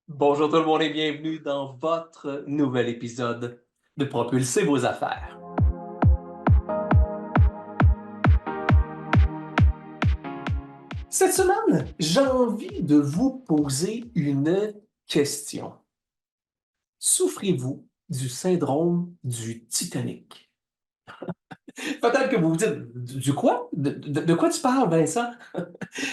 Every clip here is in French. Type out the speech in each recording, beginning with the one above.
Bonjour tout le monde et bienvenue dans votre nouvel épisode de Propulser vos affaires. Cette semaine, j'ai envie de vous poser une question. Souffrez-vous du syndrome du Titanic? Peut-être que vous vous dites, du quoi? De quoi tu parles, Vincent?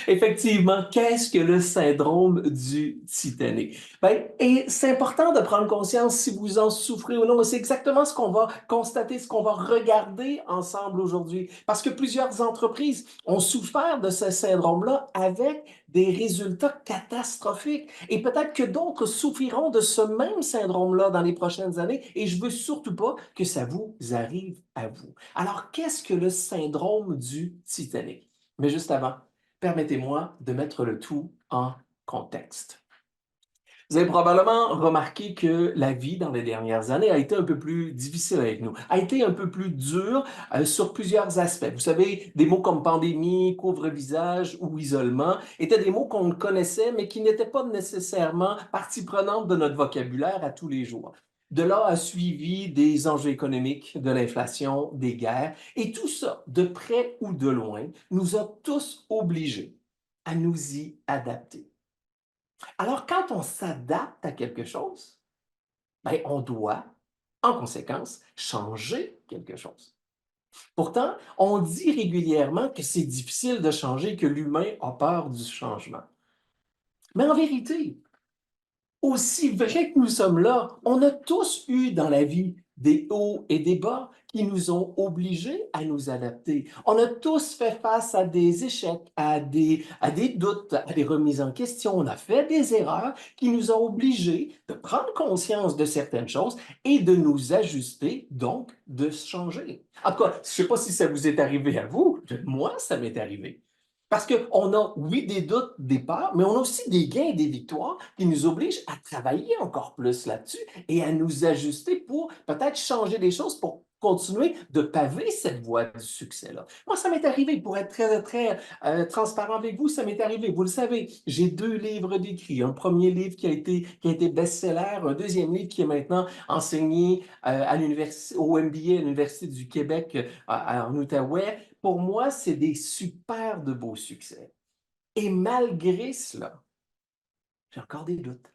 Effectivement, qu'est-ce que le syndrome du Titanic? Ben, et c'est important de prendre conscience si vous en souffrez ou non. C'est exactement ce qu'on va constater, ce qu'on va regarder ensemble aujourd'hui. Parce que plusieurs entreprises ont souffert de ce syndrome-là avec des résultats catastrophiques. Et peut-être que d'autres souffriront de ce même syndrome-là dans les prochaines années. Et je veux surtout pas que ça vous arrive à vous. Alors, qu'est-ce que le syndrome du Titanic? Mais juste avant, permettez-moi de mettre le tout en contexte. Vous avez probablement remarqué que la vie dans les dernières années a été un peu plus difficile avec nous, a été un peu plus dure sur plusieurs aspects. Vous savez, des mots comme pandémie, couvre-visage ou isolement étaient des mots qu'on connaissait, mais qui n'étaient pas nécessairement partie prenante de notre vocabulaire à tous les jours. De là a suivi des enjeux économiques, de l'inflation, des guerres, et tout ça, de près ou de loin, nous a tous obligés à nous y adapter. Alors, quand on s'adapte à quelque chose, ben, on doit, en conséquence, changer quelque chose. Pourtant, on dit régulièrement que c'est difficile de changer, que l'humain a peur du changement. Mais en vérité, aussi vrai que nous sommes là, on a tous eu dans la vie des hauts et des bas qui nous ont obligés à nous adapter. On a tous fait face à des échecs, à des doutes, à des remises en question. On a fait des erreurs qui nous ont obligés de prendre conscience de certaines choses et de nous ajuster, donc de changer. En tout cas, je ne sais pas si ça vous est arrivé à vous, moi, ça m'est arrivé. Parce qu'on a, oui, des doutes, des peurs, mais on a aussi des gains et des victoires qui nous obligent à travailler encore plus là-dessus et à nous ajuster pour peut-être changer les choses pour continuer de paver cette voie du succès-là. Moi, ça m'est arrivé, pour être très, très transparent avec vous, ça m'est arrivé. Vous le savez, j'ai 2 livres d'écrits. Un premier livre qui a été best-seller, un deuxième livre qui est maintenant enseigné à l'université, au MBA à l'Université du Québec en Outaouais. Pour moi, c'est des super de beaux succès. Et malgré cela, j'ai encore des doutes.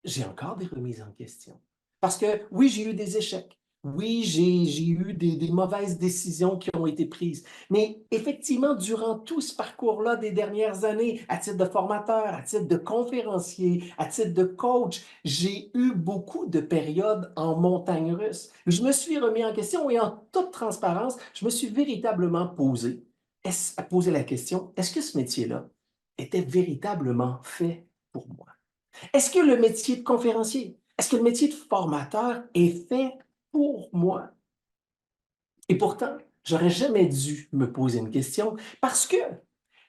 J'ai encore des remises en question. Parce que oui, j'ai eu des échecs. Oui, j'ai eu des mauvaises décisions qui ont été prises. Mais effectivement, durant tout ce parcours-là des dernières années, à titre de formateur, à titre de conférencier, à titre de coach, j'ai eu beaucoup de périodes en montagne russe. Je me suis remis en question et en toute transparence, je me suis véritablement posé la question, est-ce que ce métier-là était véritablement fait pour moi? Est-ce que le métier de conférencier, est-ce que le métier de formateur est fait pour moi? Et pourtant, j'aurais jamais dû me poser une question parce que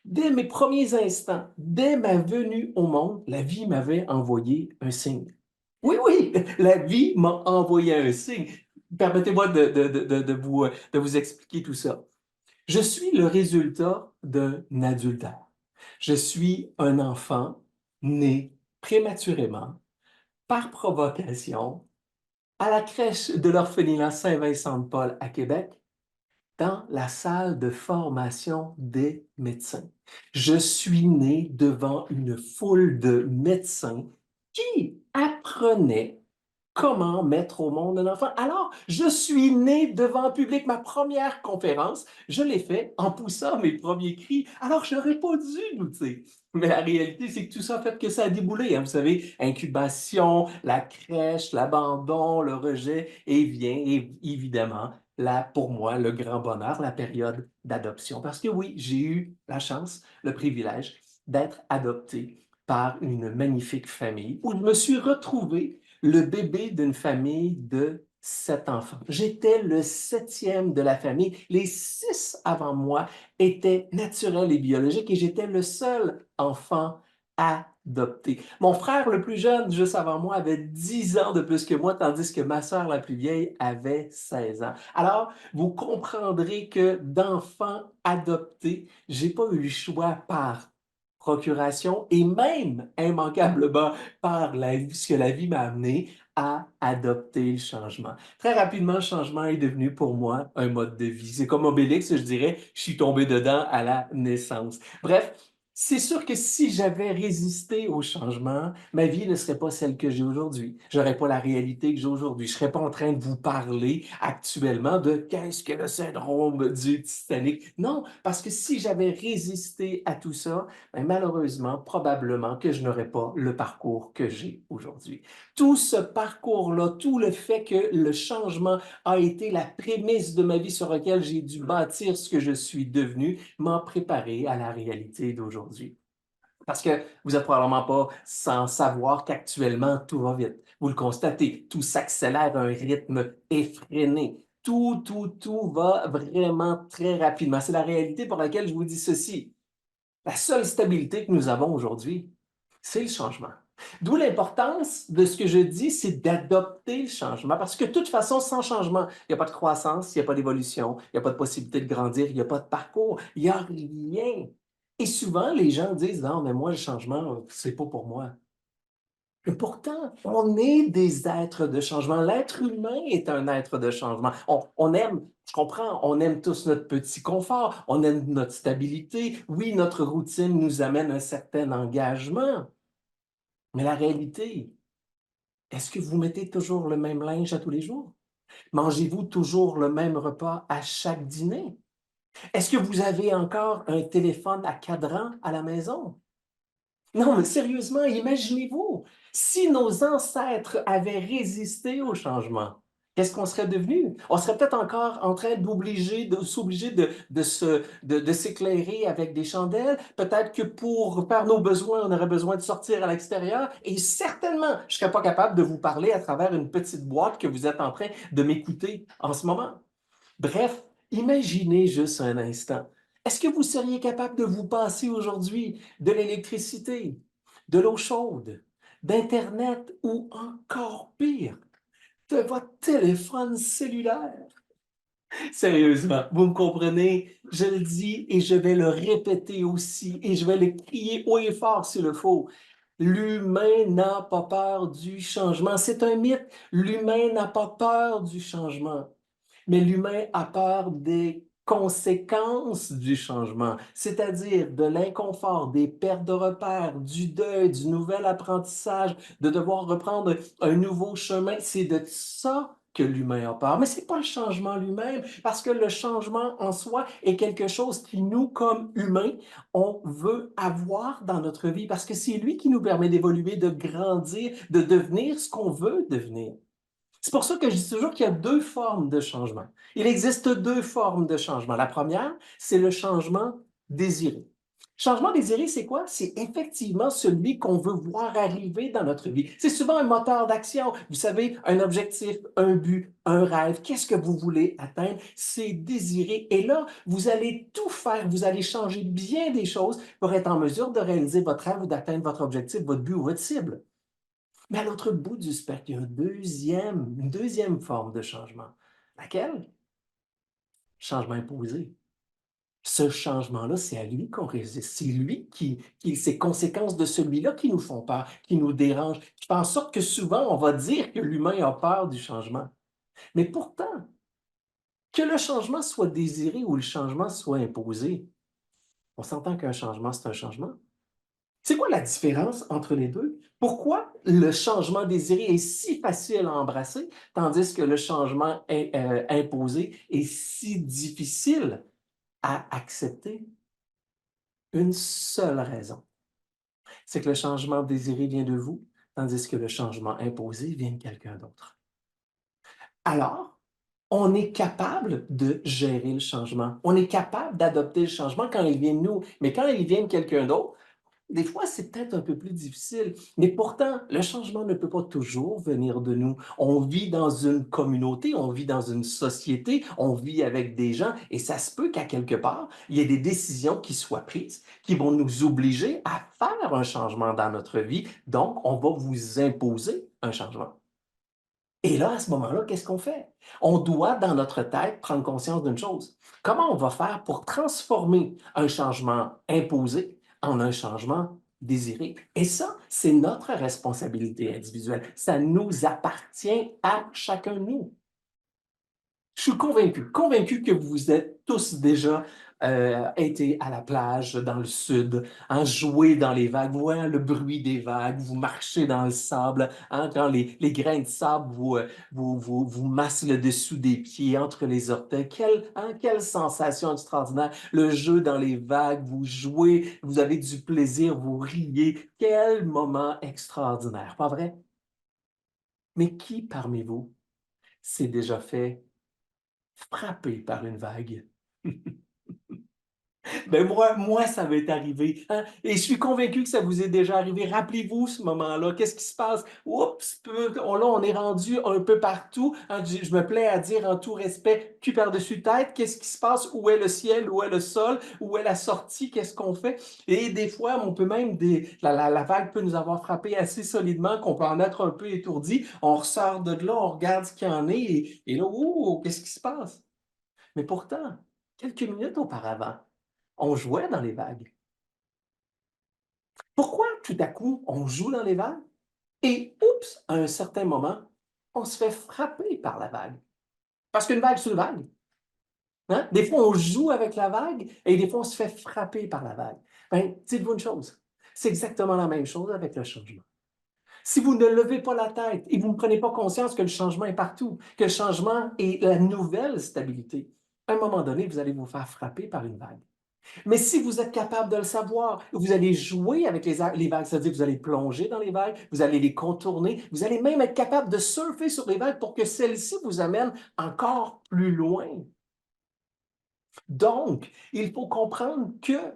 dès mes premiers instants, dès ma venue au monde, la vie m'avait envoyé un signe. Oui, oui, la vie m'a envoyé un signe. Permettez-moi de vous expliquer tout ça. Je suis le résultat d'un adultère. Je suis un enfant né prématurément par provocation à la crèche de l'orphelinat Saint-Vincent-de-Paul à Québec, dans la salle de formation des médecins. Je suis né devant une foule de médecins qui apprenaient comment mettre au monde un enfant. Alors, je suis né devant le public. Ma première conférence, je l'ai fait en poussant mes premiers cris. Alors, je n'aurais pas dû douter. Mais la réalité, c'est que tout ça a fait que ça a déboulé. Hein. Vous savez, incubation, la crèche, l'abandon, le rejet, et vient évidemment, là, pour moi, le grand bonheur, la période d'adoption. Parce que oui, j'ai eu la chance, le privilège d'être adopté par une magnifique famille où je me suis retrouvé le bébé d'une famille de 7 enfants. J'étais le 7e de la famille. Les 6 avant moi étaient naturels et biologiques et j'étais le seul enfant adopté. Mon frère le plus jeune, juste avant moi, avait 10 ans de plus que moi, tandis que ma sœur la plus vieille avait 16 ans. Alors, vous comprendrez que d'enfant adopté, j'ai pas eu le choix par procuration et même immanquablement ce que la vie m'a amené à adopter le changement. Très rapidement, le changement est devenu pour moi un mode de vie. C'est comme Obélix, je dirais, je suis tombé dedans à la naissance. Bref, c'est sûr que si j'avais résisté au changement, ma vie ne serait pas celle que j'ai aujourd'hui. J'aurais pas la réalité que j'ai aujourd'hui. Je serais pas en train de vous parler actuellement de qu'est-ce que le syndrome du Titanic. Non, parce que si j'avais résisté à tout ça, ben malheureusement, probablement que je n'aurais pas le parcours que j'ai aujourd'hui. Tout ce parcours-là, tout le fait que le changement a été la prémisse de ma vie sur laquelle j'ai dû bâtir ce que je suis devenu, m'a préparé à la réalité d'aujourd'hui. Parce que vous n'êtes probablement pas sans savoir qu'actuellement, tout va vite. Vous le constatez, tout s'accélère à un rythme effréné. Tout va vraiment très rapidement. C'est la réalité pour laquelle je vous dis ceci. La seule stabilité que nous avons aujourd'hui, c'est le changement. D'où l'importance de ce que je dis, c'est d'adopter le changement. Parce que de toute façon, sans changement, il n'y a pas de croissance, il n'y a pas d'évolution, il n'y a pas de possibilité de grandir, il n'y a pas de parcours, il n'y a rien. Et souvent, les gens disent, non, mais moi, le changement, c'est pas pour moi. Et pourtant, on est des êtres de changement. L'être humain est un être de changement. On aime, je comprends, on aime tous notre petit confort, on aime notre stabilité. Oui, notre routine nous amène un certain engagement. Mais la réalité, est-ce que vous mettez toujours le même linge à tous les jours? Mangez-vous toujours le même repas à chaque dîner? Est-ce que vous avez encore un téléphone à cadran à la maison? Non, mais sérieusement, imaginez-vous, si nos ancêtres avaient résisté au changement, qu'est-ce qu'on serait devenu? On serait peut-être encore en train s'obliger de s'éclairer avec des chandelles. Peut-être que pour faire nos besoins, on aurait besoin de sortir à l'extérieur. Et certainement, je ne serais pas capable de vous parler à travers une petite boîte que vous êtes en train de m'écouter en ce moment. Bref, imaginez juste un instant. Est-ce que vous seriez capable de vous passer aujourd'hui de l'électricité, de l'eau chaude, d'Internet ou encore pire, de votre téléphone cellulaire? Sérieusement, vous me comprenez? Je le dis et je vais le répéter aussi et je vais le crier haut et fort s'il le faut. L'humain n'a pas peur du changement. C'est un mythe. L'humain n'a pas peur du changement. Mais l'humain a peur des conséquences du changement, c'est-à-dire de l'inconfort, des pertes de repères, du deuil, du nouvel apprentissage, de devoir reprendre un nouveau chemin. C'est de ça que l'humain a peur. Mais ce n'est pas le changement lui-même, parce que le changement en soi est quelque chose qui, nous, comme humains, on veut avoir dans notre vie, parce que c'est lui qui nous permet d'évoluer, de grandir, de devenir ce qu'on veut devenir. C'est pour ça que je dis toujours qu'il y a deux formes de changement. Il existe deux formes de changement. La première, c'est le changement désiré. Changement désiré, c'est quoi? C'est effectivement celui qu'on veut voir arriver dans notre vie. C'est souvent un moteur d'action. Vous savez, un objectif, un but, un rêve. Qu'est-ce que vous voulez atteindre? C'est désiré. Et là, vous allez tout faire. Vous allez changer bien des choses pour être en mesure de réaliser votre rêve ou d'atteindre votre objectif, votre but ou votre cible. Mais à l'autre bout du spectre, il y a une deuxième forme de changement. Laquelle? Changement imposé. Ce changement-là, c'est à lui qu'on résiste. C'est lui ces conséquences de celui-là qui nous font peur, qui nous dérangent, qui font en sorte que souvent, on va dire que l'humain a peur du changement. Mais pourtant, que le changement soit désiré ou le changement soit imposé, on s'entend qu'un changement, c'est un changement. C'est quoi la différence entre les deux? Pourquoi le changement désiré est si facile à embrasser, tandis que le changement imposé est si difficile à accepter? Une seule raison, c'est que le changement désiré vient de vous, tandis que le changement imposé vient de quelqu'un d'autre. Alors, on est capable de gérer le changement. On est capable d'adopter le changement quand il vient de nous. Mais quand il vient de quelqu'un d'autre, des fois, c'est peut-être un peu plus difficile, mais pourtant, le changement ne peut pas toujours venir de nous. On vit dans une communauté, on vit dans une société, on vit avec des gens, et ça se peut qu'à quelque part, il y ait des décisions qui soient prises, qui vont nous obliger à faire un changement dans notre vie. Donc, on va vous imposer un changement. Et là, à ce moment-là, qu'est-ce qu'on fait? On doit, dans notre tête, prendre conscience d'une chose. Comment on va faire pour transformer un changement imposé en un changement désiré. Et ça, c'est notre responsabilité individuelle. Ça nous appartient à chacun de nous. Je suis convaincu que vous êtes tous déjà été à la plage dans le sud, hein, jouer dans les vagues, voir le bruit des vagues, vous marchez dans le sable, hein, quand les grains de sable vous massent le dessous des pieds, entre les orteils. Quelle sensation extraordinaire. Le jeu dans les vagues, vous jouez, vous avez du plaisir, vous riez. Quel moment extraordinaire, pas vrai? Mais qui parmi vous s'est déjà fait frapper par une vague? Ben moi, ça m'est arrivé, hein. Et je suis convaincu que ça vous est déjà arrivé. Rappelez-vous ce moment-là. Qu'est-ce qui se passe? Oups, là, on est rendu un peu partout, hein. Je me plais à dire en tout respect, cul par-dessus tête, qu'est-ce qui se passe? Où est le ciel? Où est le sol? Où est la sortie? Qu'est-ce qu'on fait? Et des fois, on peut même, la vague peut nous avoir frappé assez solidement qu'on peut en être un peu étourdi. On ressort de là, on regarde ce qu'il y en est, et là, ouh, qu'est-ce qui se passe? Mais pourtant, quelques minutes auparavant, on jouait dans les vagues. Pourquoi tout à coup on joue dans les vagues et oups, à un certain moment, on se fait frapper par la vague? Parce qu'une vague, c'est une vague. Hein? Des fois, on joue avec la vague et des fois, on se fait frapper par la vague. Ben, dites-vous une chose, c'est exactement la même chose avec le changement. Si vous ne levez pas la tête et vous ne prenez pas conscience que le changement est partout, que le changement est la nouvelle stabilité, à un moment donné, vous allez vous faire frapper par une vague. Mais si vous êtes capable de le savoir, vous allez jouer avec les vagues, c'est-à-dire que vous allez plonger dans les vagues, vous allez les contourner, vous allez même être capable de surfer sur les vagues pour que celles-ci vous amènent encore plus loin. Donc, il faut comprendre que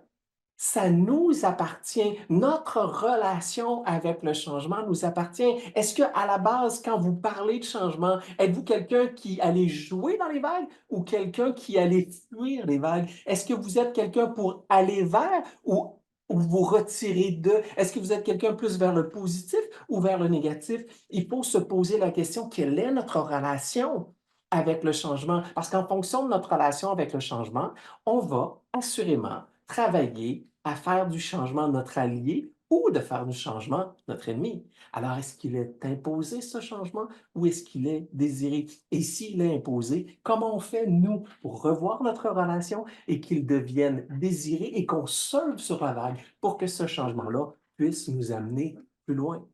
ça nous appartient. Notre relation avec le changement nous appartient. Est-ce que à la base, quand vous parlez de changement, êtes-vous quelqu'un qui allait jouer dans les vagues ou quelqu'un qui allait fuir les vagues? Est-ce que vous êtes quelqu'un pour aller vers ou vous retirer de? Est-ce que vous êtes quelqu'un plus vers le positif ou vers le négatif? Il faut se poser la question, quelle est notre relation avec le changement? Parce qu'en fonction de notre relation avec le changement, on va assurément travailler à faire du changement notre allié ou de faire du changement notre ennemi. Alors, est-ce qu'il est imposé ce changement ou est-ce qu'il est désiré? Et s'il est imposé, comment on fait, nous, pour revoir notre relation et qu'il devienne désiré et qu'on surfe sur la vague pour que ce changement-là puisse nous amener plus loin?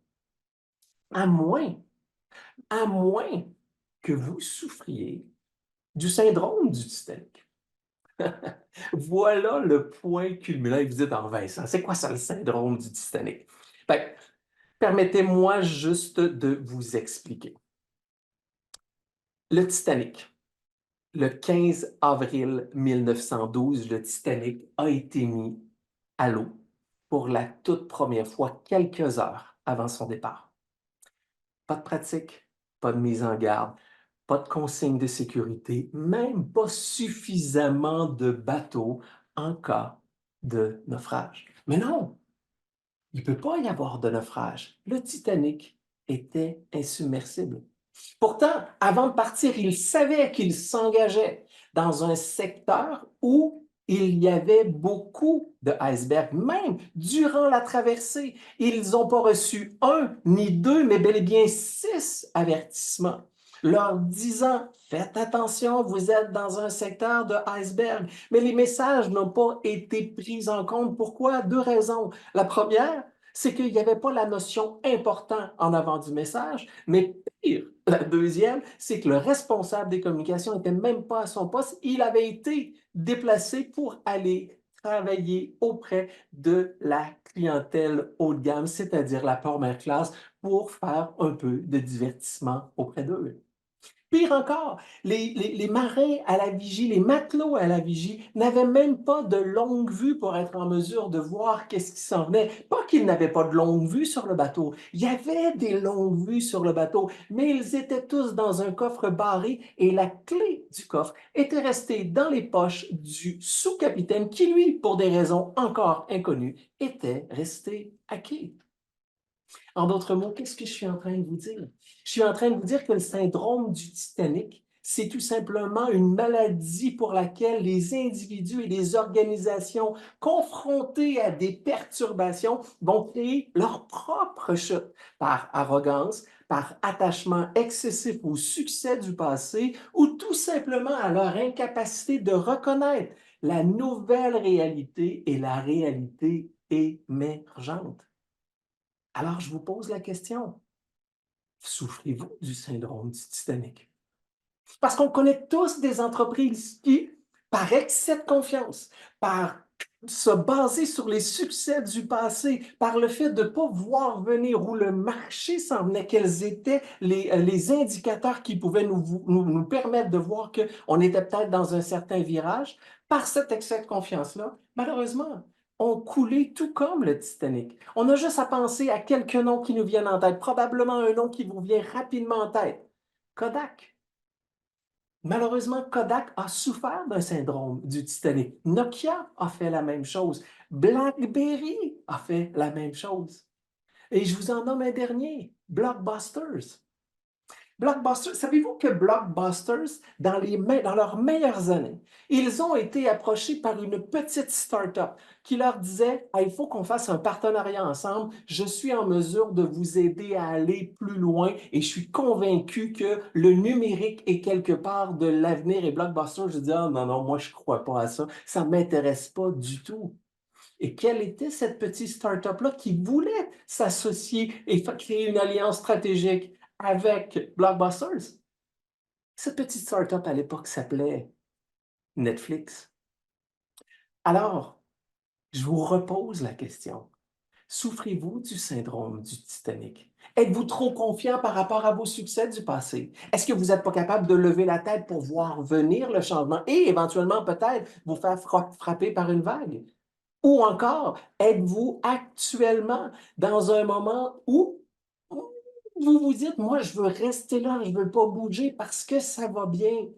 À moins, à moins que vous souffriez du syndrome du Titanic. Voilà le point culminant. Et vous dites, en Vincent, c'est quoi ça le syndrome du Titanic? Ben, permettez-moi juste de vous expliquer. Le Titanic, le 15 avril 1912, le Titanic a été mis à l'eau pour la toute première fois quelques heures avant son départ. Pas de pratique, pas de mise en garde, pas de consignes de sécurité, même pas suffisamment de bateaux en cas de naufrage. Mais non, il ne peut pas y avoir de naufrage. Le Titanic était insubmersible. Pourtant, avant de partir, il savait qu'il s'engageait dans un secteur où il y avait beaucoup de icebergs. Même durant la traversée, ils n'ont pas reçu un ni deux, mais bel et bien 6 avertissements leur disant, faites attention, vous êtes dans un secteur de iceberg. Mais les messages n'ont pas été pris en compte. Pourquoi? 2 raisons. La première, c'est qu'il n'y avait pas la notion important en avant du message, mais pire, la deuxième, c'est que le responsable des communications n'était même pas à son poste. Il avait été déplacé pour aller travailler auprès de la clientèle haut de gamme, c'est-à-dire la première classe, pour faire un peu de divertissement auprès d'eux. Pire encore, les marins à la vigie, les matelots à la vigie n'avaient même pas de longue vue pour être en mesure de voir qu'est-ce qui s'en venait. Pas qu'ils n'avaient pas de longue vue sur le bateau, il y avait des longues vues sur le bateau, mais ils étaient tous dans un coffre barré et la clé du coffre était restée dans les poches du sous-capitaine qui, lui, pour des raisons encore inconnues, était resté à quai. En d'autres mots, qu'est-ce que je suis en train de vous dire? Je suis en train de vous dire que le syndrome du Titanic, C'est tout simplement une maladie pour laquelle les individus et les organisations confrontés à des perturbations vont créer leur propre chute par arrogance, par attachement excessif au succès du passé ou tout simplement à leur incapacité de reconnaître la nouvelle réalité et la réalité émergente. Alors, je vous pose la question, souffrez-vous du syndrome du Titanic? Parce qu'on connaît tous des entreprises qui, par excès de confiance, par se baser sur les succès du passé, par le fait de ne pas voir venir où le marché s'en venait, quels étaient les indicateurs qui pouvaient nous permettre de voir qu'on était peut-être dans un certain virage, par cet excès de confiance-là, malheureusement, ont coulé tout comme le Titanic. On a juste à penser à quelques noms qui nous viennent en tête, probablement un nom qui vous vient rapidement en tête. Kodak. Malheureusement, Kodak a souffert d'un syndrome du Titanic. Nokia a fait la même chose. BlackBerry a fait la même chose. Et je vous en nomme un dernier, Blockbusters. Blockbusters, savez-vous que Blockbusters, dans leurs meilleures années, ils ont été approchés par une petite start-up qui leur disait, ah, il faut qu'on fasse un partenariat ensemble, je suis en mesure de vous aider à aller plus loin et je suis convaincu que le numérique est quelque part de l'avenir. Et Blockbusters, je dis, ah non, non, moi je ne crois pas à ça, ça ne m'intéresse pas du tout. Et quelle était cette petite start-up-là qui voulait s'associer et créer une alliance stratégique avec Blockbusters? Cette petite start-up à l'époque s'appelait Netflix. Alors, je vous repose la question. Souffrez-vous du syndrome du Titanic? Êtes-vous trop confiant par rapport à vos succès du passé? Est-ce que vous n'êtes pas capable de lever la tête pour voir venir le changement et éventuellement peut-être vous faire frapper par une vague? Ou encore, êtes-vous actuellement dans un moment où vous vous dites, moi, je veux rester là, je ne veux pas bouger parce que ça va bien.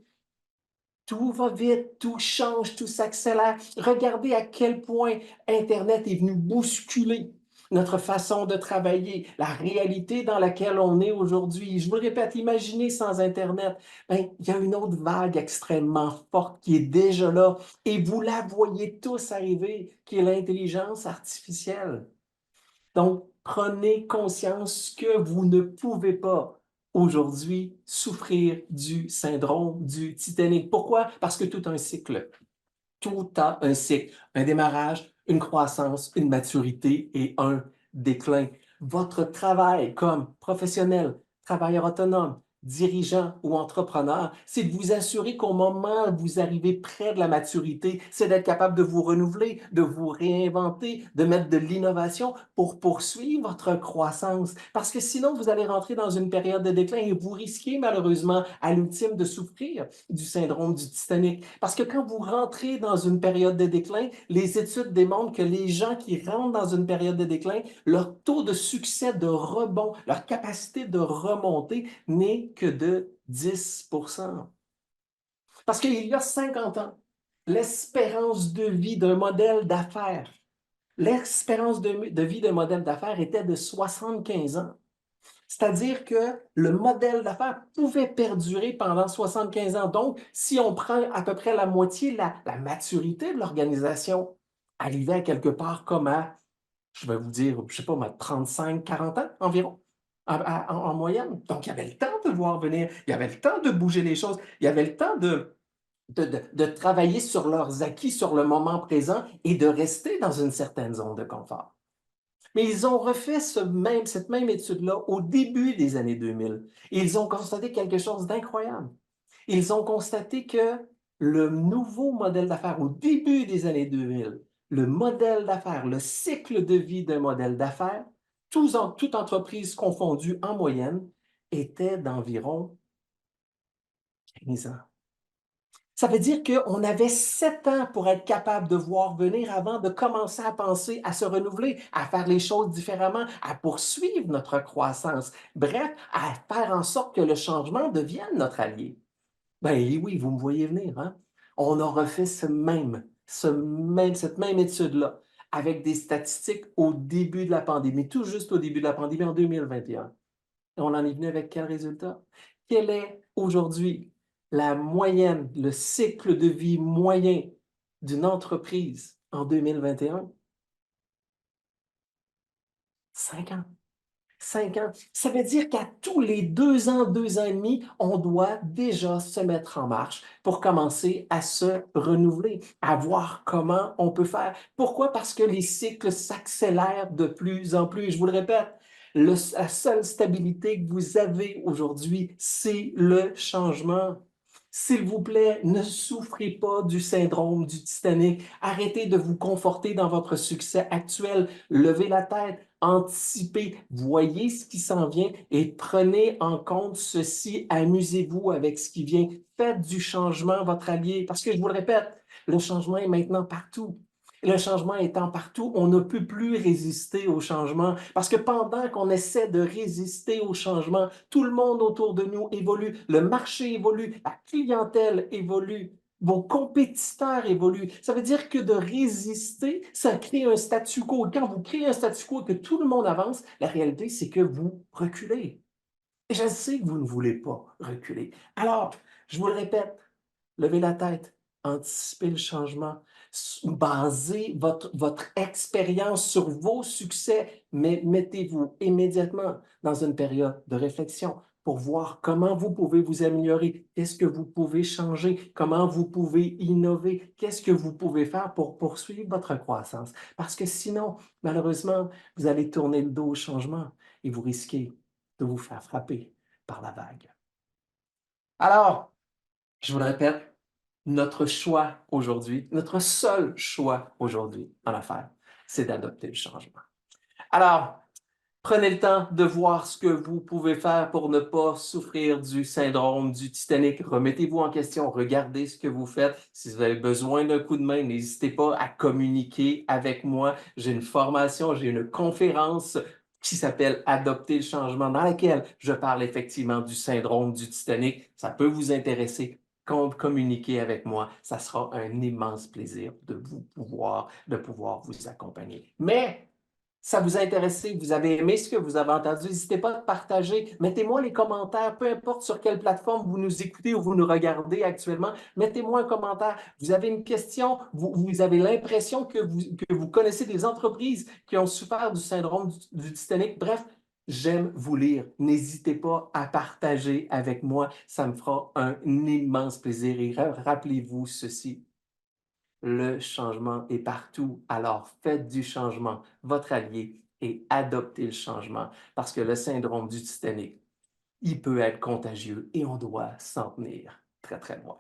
Tout va vite, tout change, tout s'accélère. Regardez à quel point Internet est venu bousculer notre façon de travailler, la réalité dans laquelle on est aujourd'hui. Je vous le répète, imaginez sans Internet, ben, il y a une autre vague extrêmement forte qui est déjà là et vous la voyez tous arriver, qui est l'intelligence artificielle. Donc, prenez conscience que vous ne pouvez pas aujourd'hui souffrir du syndrome du Titanic. Pourquoi? Parce que tout a un cycle. Tout a un cycle. Un démarrage, une croissance, une maturité et un déclin. Votre travail comme professionnel, travailleur autonome, dirigeant ou entrepreneur, c'est de vous assurer qu'au moment où vous arrivez près de la maturité, c'est d'être capable de vous renouveler, de vous réinventer, de mettre de l'innovation pour poursuivre votre croissance. Parce que sinon, vous allez rentrer dans une période de déclin et vous risquez malheureusement à l'ultime de souffrir du syndrome du Titanic. Parce que quand vous rentrez dans une période de déclin, les études démontrent que les gens qui rentrent dans une période de déclin, leur taux de succès de rebond, leur capacité de remonter n'est que de 10%. Parce qu'il y a 50 ans, l'espérance de vie d'un modèle d'affaires, l'espérance de vie d'un modèle d'affaires était de 75 ans. C'est-à-dire que le modèle d'affaires pouvait perdurer pendant 75 ans. Donc, si on prend à peu près la moitié, la maturité de l'organisation arrivait à quelque part comme à, je vais vous dire, je ne sais pas, 35, 40 ans environ, en moyenne. Donc, il y avait le temps de voir venir, il y avait le temps de bouger les choses, il y avait le temps de travailler sur leurs acquis, sur le moment présent et de rester dans une certaine zone de confort. Mais ils ont refait cette même étude-là au début des années 2000. Et ils ont constaté quelque chose d'incroyable. Ils ont constaté que le nouveau modèle d'affaires au début des années 2000, le modèle d'affaires, le cycle de vie d'un modèle d'affaires, toute entreprise confondue en moyenne, était d'environ 15 ans. Ça veut dire qu'on avait 7 ans pour être capable de voir venir avant de commencer à penser à se renouveler, à faire les choses différemment, à poursuivre notre croissance. Bref, à faire en sorte que le changement devienne notre allié. Ben oui, vous me voyez venir, hein? On a refait cette même étude-là avec des statistiques au début de la pandémie, tout juste au début de la pandémie en 2021. Et on en est venu avec quel résultat? Quel est aujourd'hui la moyenne, le cycle de vie moyen d'une entreprise en 2021? 5 ans. 5 ans. Ça veut dire qu'à tous les 2 ans et demi, on doit déjà se mettre en marche pour commencer à se renouveler, à voir comment on peut faire. Pourquoi? Parce que les cycles s'accélèrent de plus en plus. Je vous le répète, la seule stabilité que vous avez aujourd'hui, c'est le changement. S'il vous plaît, ne souffrez pas du syndrome du Titanic. Arrêtez de vous conforter dans votre succès actuel. Levez la tête, anticipez, voyez ce qui s'en vient et prenez en compte ceci. Amusez-vous avec ce qui vient. Faites du changement votre allié. Parce que je vous le répète, le changement est maintenant partout. Le changement étant partout, on ne peut plus résister au changement parce que pendant qu'on essaie de résister au changement, tout le monde autour de nous évolue, le marché évolue, la clientèle évolue, vos compétiteurs évoluent. Ça veut dire que de résister, ça crée un statu quo. Quand vous créez un statu quo et que tout le monde avance, la réalité, c'est que vous reculez. Et je sais que vous ne voulez pas reculer. Alors, je vous le répète, levez la tête, anticipez le changement, basez votre expérience sur vos succès, mais mettez-vous immédiatement dans une période de réflexion pour voir comment vous pouvez vous améliorer, qu'est-ce que vous pouvez changer, comment vous pouvez innover, qu'est-ce que vous pouvez faire pour poursuivre votre croissance. Parce que sinon, malheureusement, vous allez tourner le dos au changement et vous risquez de vous faire frapper par la vague. Alors, je vous le répète, notre choix aujourd'hui, notre seul choix aujourd'hui en affaires, c'est d'adopter le changement. Alors, prenez le temps de voir ce que vous pouvez faire pour ne pas souffrir du syndrome du Titanic. Remettez-vous en question, regardez ce que vous faites. Si vous avez besoin d'un coup de main, n'hésitez pas à communiquer avec moi. J'ai une formation, j'ai une conférence qui s'appelle Adopter le changement, dans laquelle je parle effectivement du syndrome du Titanic. Ça peut vous intéresser. Communiquer avec moi, ça sera un immense plaisir de pouvoir vous accompagner. Mais ça vous a intéressé, vous avez aimé ce que vous avez entendu, n'hésitez pas à partager. Mettez-moi les commentaires, peu importe sur quelle plateforme vous nous écoutez ou vous nous regardez actuellement. Mettez-moi un commentaire. Vous avez une question, vous avez l'impression que vous connaissez des entreprises qui ont souffert du syndrome du Titanic. Bref, j'aime vous lire. N'hésitez pas à partager avec moi. Ça me fera un immense plaisir. Et rappelez-vous ceci. Le changement est partout. Alors faites du changement votre allié et adoptez le changement parce que le syndrome du Titanic, il peut être contagieux et on doit s'en tenir très, très loin.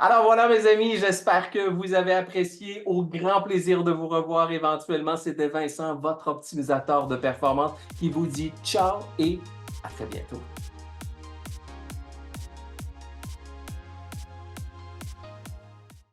Alors voilà, mes amis, j'espère que vous avez apprécié. Au grand plaisir de vous revoir éventuellement. C'était Vincent, votre optimisateur de performance, qui vous dit ciao et à très bientôt.